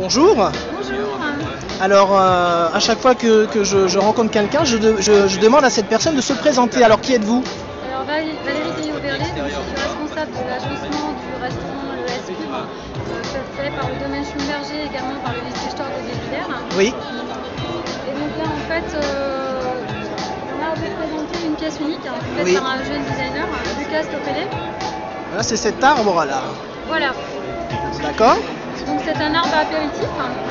Bonjour. Bonjour. Alors, à chaque fois que je rencontre quelqu'un, je demande à cette personne de se présenter. Alors, qui êtes-vous? Alors Valérie Théo-Verlet, je suis responsable de l'agencement du restaurant Le S Cube, fait par le domaine Schumberger, également par le lycée Stork de Guévillers. Oui. Et donc là, en fait, on a représenté une pièce unique faite Oui. par un jeune designer, Lucas Topelé. Là, c'est cet arbre là. Voilà. D'accord. Donc c'est un arbre apéritif.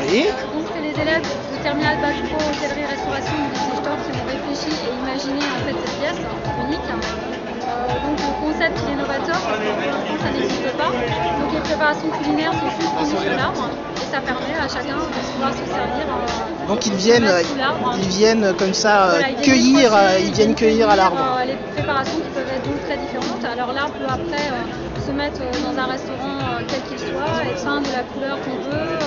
Oui. Donc c'est les élèves du terminal Bac Pro hôtellerie restauration du lycée Stork qui ont réfléchi et imaginé en fait cette pièce unique. Donc le concept qui est novateur, parce que pour l'instant ça n'existe pas. Donc les préparations culinaires sont suspendues sur l'arbre et ça permet à chacun de pouvoir se servir. Donc ils viennent comme ça voilà, cueillir, ils viennent cueillir à l'arbre. Les préparations qui peuvent être donc très différentes. Alors l'arbre peut après se mettre dans un restaurant quel qu'il soit, être peint de la couleur qu'on veut,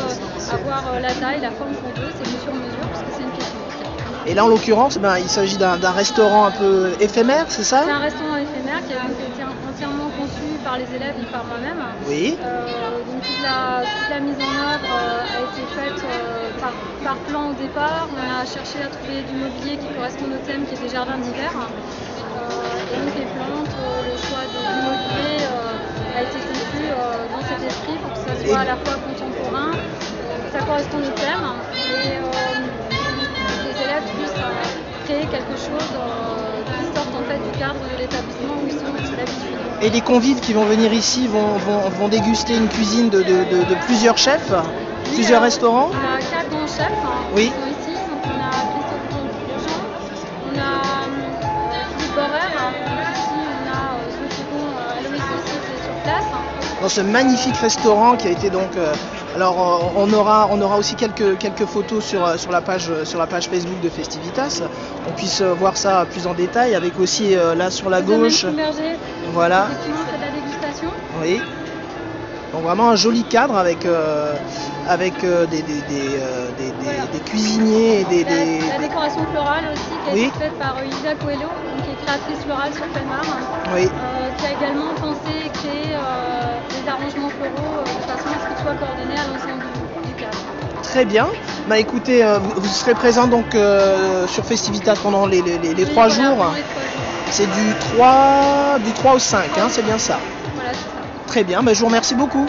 avoir la taille, la forme qu'on veut, c'est sur mesure parce que c'est une pièce unique. Et là en l'occurrence, il s'agit d'un restaurant un peu éphémère, c'est ça? C'est un restaurant éphémère qui a donc été entièrement conçu par les élèves et par moi-même. Oui. Donc toute la mise en œuvre a été faite par plan au départ. On a cherché à trouver du mobilier qui corresponde au thème qui est des jardins d'hiver. Et donc les plantes, le choix du mobilier a été conçu dans cet esprit pour que ça soit à la fois contemporain, que ça corresponde au thème et les élèves puissent créer quelque chose qui sorte en fait du cadre de l'établissement où ils sont d'habitude. Et les convives qui vont venir ici vont déguster une cuisine de plusieurs chefs, plusieurs restaurants. On a 4 grands chefs Oui. qui sont ici. Donc on a Christophe Grosjean, on a Philippe Borrer, ici on a son second Aloïs aussi qui est sur place. Dans ce magnifique restaurant qui a été donc alors on aura aussi quelques photos sur la page Facebook de Festivitas. On puisse voir ça plus en détail avec aussi là sur la gauche. Voilà. Effectivement, c'est de la dégustation. Oui. Donc vraiment un joli cadre avec des cuisiniers et La décoration florale aussi qui a Oui. été faite par Ida Coelho, qui est créatrice florale sur Felmar, Oui. qui a également pensé et créé des arrangements floraux de façon à ce qu'ils soient coordonnés à l'ensemble du cadre. Très bien. Écoutez, vous serez présent donc sur Festivitas pendant les 3 Voilà, jours. pendant les 3 jours. C'est du 3 au 5, hein, c'est bien ça. Voilà, c'est ça. Très bien, je vous remercie beaucoup.